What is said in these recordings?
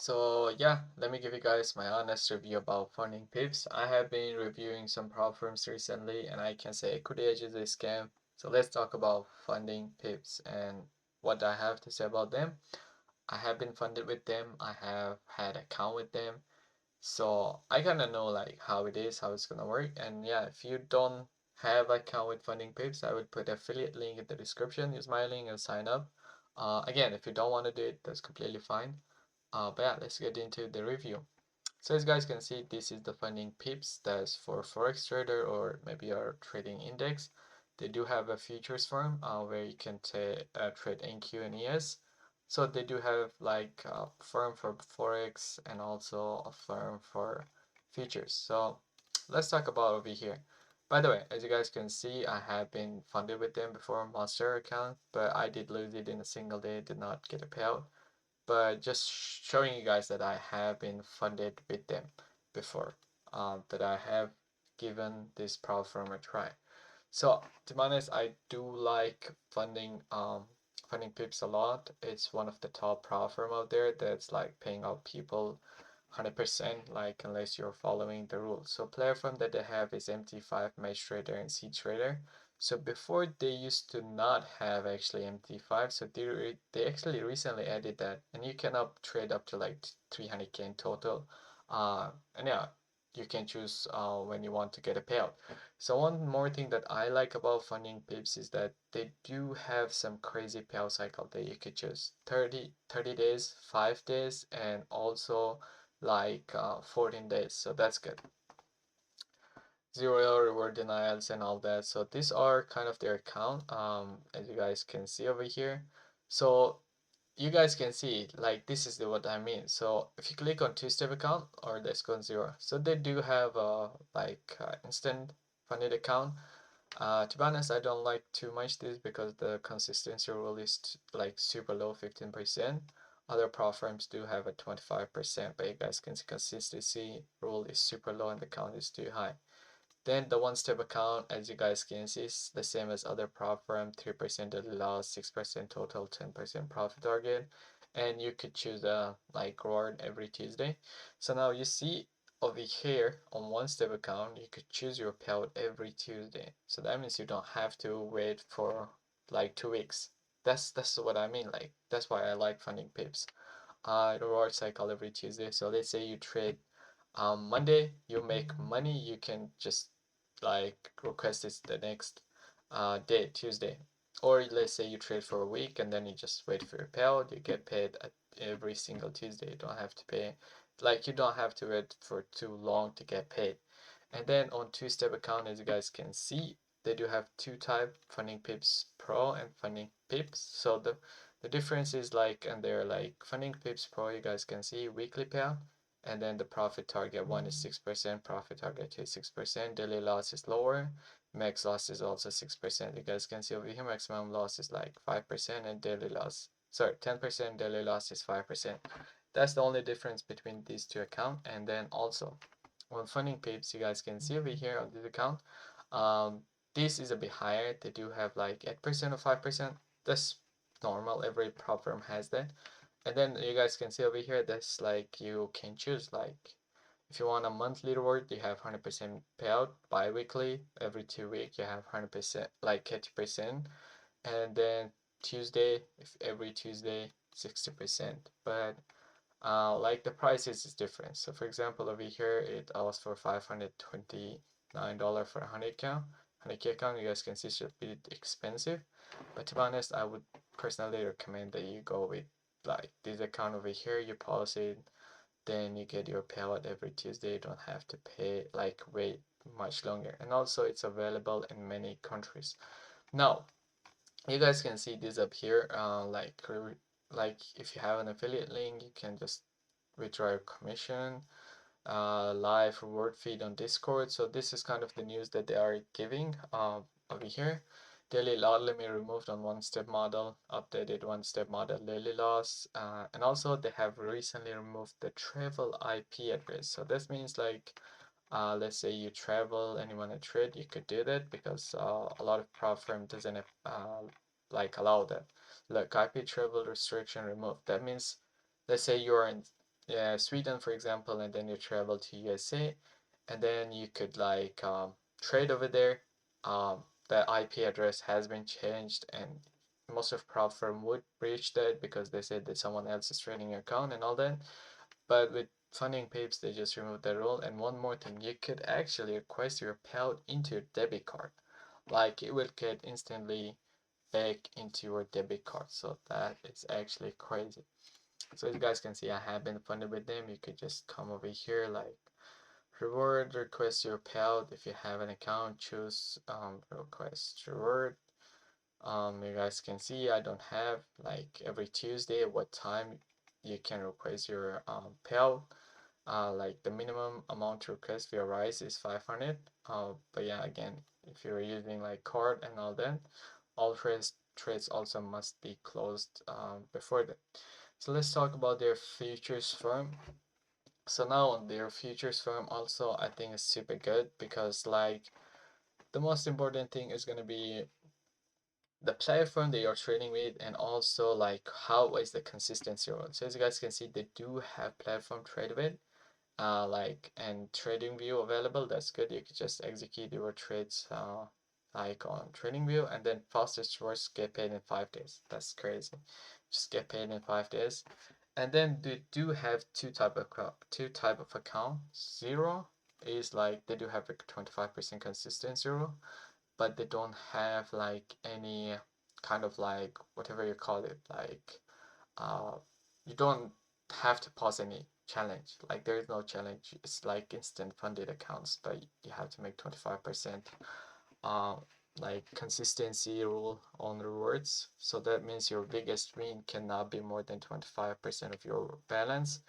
So yeah, let me give you guys my honest review about FundingPips. I have been reviewing some platforms recently and I can say equity edge is a scam. So let's talk about FundingPips and what I have to say about them. I have been funded with them. I have had account with them. So I kind of know like how it is, how it's gonna work. And yeah, if you don't have account with FundingPips, I would put affiliate link in the description. Use my link and sign up. Again, if you don't want to do it, that's completely fine. But yeah, let's get into the review. So as guys can see, this is the funding pips that's for forex trader or maybe your trading index. They do have a futures firm where you can trade NQ and ES. So they do have like a firm for forex and also a firm for futures. So let's talk about over here. By the way, as you guys can see, I have been funded with them before on Monster account, but I did lose it in a single day, did not get a payout, but just showing you guys that I have been funded with them before, that I have given this platform a try. So to be honest, I do like funding pips a lot. It's one of the top platform out there that's like paying out people 100%, like unless you're following the rules. So platform that they have is MT5, Mesh Trader, and Seed Trader. So before they used to not have actually MT5, so they actually recently added that, and you can trade up to like 300k in total. And yeah, you can choose when you want to get a payout. So one more thing that I like about funding pips is that they do have some crazy payout cycle that you could choose 30 days, 5 days, and also like 14 days. So that's good. Zero reward denials and all that. So these are kind of their account, as you guys can see over here. So you guys can see like this is what I mean. So if you click on two-step account or let's go on zero, so they do have instant funded account. To be honest, I don't like too much this because the consistency rule is like super low, 15%. Other platforms do have a 25%, but you guys can see consistency rule is super low and the count is too high. Then the one-step account, as you guys can see, is the same as other platform, 3% daily loss, 6% total, 10% profit target, and you could choose a like reward every Tuesday. So now you see over here on one-step account, you could choose your payout every Tuesday. So that means you don't have to wait for like 2 weeks. That's what I mean. Like that's why I like funding pips. Reward cycle every Tuesday. So let's say you trade Monday, you make money, you can just like request it the next day, Tuesday. Or let's say you trade for a week and then you just wait for your payout, you get paid at every single Tuesday. You don't have to pay, like you don't have to wait for too long to get paid. And then on two-step account, as you guys can see, they do have two type, Funding Pips Pro and Funding Pips. So the difference is like, and they're like Funding Pips Pro, you guys can see weekly payout, and then the profit target one is 6%, profit target two is 6%, daily loss is lower, max loss is also 6%. You guys can see over here, maximum loss is like 5%, and daily loss, sorry, 10%, daily loss is 5%. That's the only difference between these two accounts. And then also on funding pips, you guys can see over here on this account, um, this is a bit higher. They do have like 8% or 5%. That's normal, every platform has that. And then you guys can see over here, that's like you can choose like if you want a monthly reward, you have 100% payout. Bi-weekly, every 2 weeks, you have 100%, like 80%. And then Tuesday, if every Tuesday, 60%. But like the prices is different. So for example, over here, it allows for $529 for a 100K account. You guys can see it's a bit expensive. But to be honest, I would personally recommend that you go with like this account over here. You policy it, then you get your payout every Tuesday. You don't have to pay like wait much longer. And also it's available in many countries. Now, you guys can see this up here. Like if you have an affiliate link, you can just withdraw your commission, live reward feed on Discord. So this is kind of the news that they are giving over here. Daily lot limit removed on one-step model, updated one-step model daily loss, and also they have recently removed the travel IP address. So this means like, let's say you travel and you want to trade, you could do that because a lot of platform doesn't like allow that. Like IP travel restriction removed. That means, let's say you're Sweden, for example, and then you travel to USA, and then you could like trade over there. The IP address has been changed, and most of prop firm would breach that because they said that someone else is trading your account and all that. But with FundingPips, they just removed that rule. And one more thing, you could actually request your payout into your debit card. Like it will get instantly back into your debit card. So that is actually crazy. So as you guys can see, I have been funded with them. You could just come over here, like reward, request your payout. If you have an account, choose request reward. You guys can see I don't have, like every Tuesday what time you can request your payout. Like the minimum amount to request via Rise is 500. But yeah, again, if you're using like card and all that, all trades also must be closed before that. So let's talk about their futures firm. So now their futures firm also I think is super good because like the most important thing is gonna be the platform that you're trading with and also like how is the consistency role. So as you guys can see, they do have platform trade with like and trading view available. That's good. You can just execute your trades like on trading view, and then fastest worst get paid in 5 days. That's crazy. Just get paid in 5 days. And then they do have two type of account. Zero is like they do have a 25% consistency rule, but they don't have like any kind of like whatever you call it, like uh you don't have to pause any challenge. Like there is no challenge. It's like instant funded accounts, but you have to make 25% uh like consistency rule on rewards. So that means your biggest win cannot be more than 25% of your balance.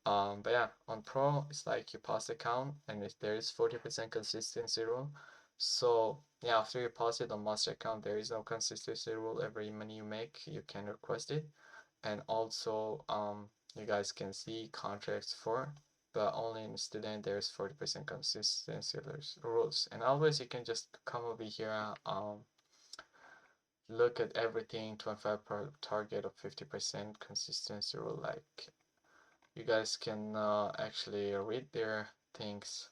But yeah, on Pro, it's like you pass the count, and if there is 40% consistency rule. So yeah, after you pass it on master account, there is no consistency rule. Every money you make, you can request it. And also, you guys can see contracts for, but only in student there's 40% consistency rules. And always you can just come over here, look at everything, 25 per target of 50% consistency rule, like you guys can actually read their things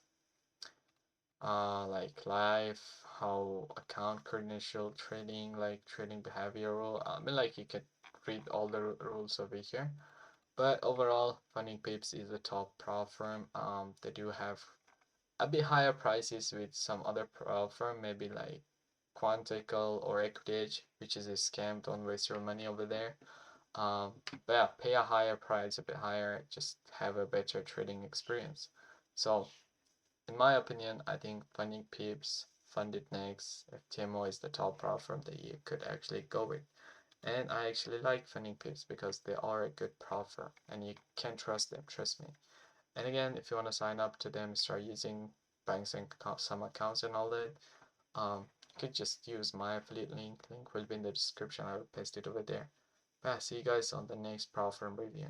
like live, how account credential trading, like trading behavioral. I mean, like you can read all the rules over here. But overall, FundingPips is a top prop firm. They do have a bit higher prices with some other prop firm, maybe like Quantical or Equidage, which is a scam. Don't waste your money over there. But yeah, pay a higher price, a bit higher, just have a better trading experience. So, in my opinion, I think FundingPips, FundedNext, FTMO is the top platform that you could actually go with. And I actually like FundingPips because they are a good platform and you can trust them, trust me. And again, if you want to sign up to them, start using banks and some accounts and all that, you could just use my affiliate link. Link will be in the description. I will paste it over there. Yeah, see you guys on the next platform review.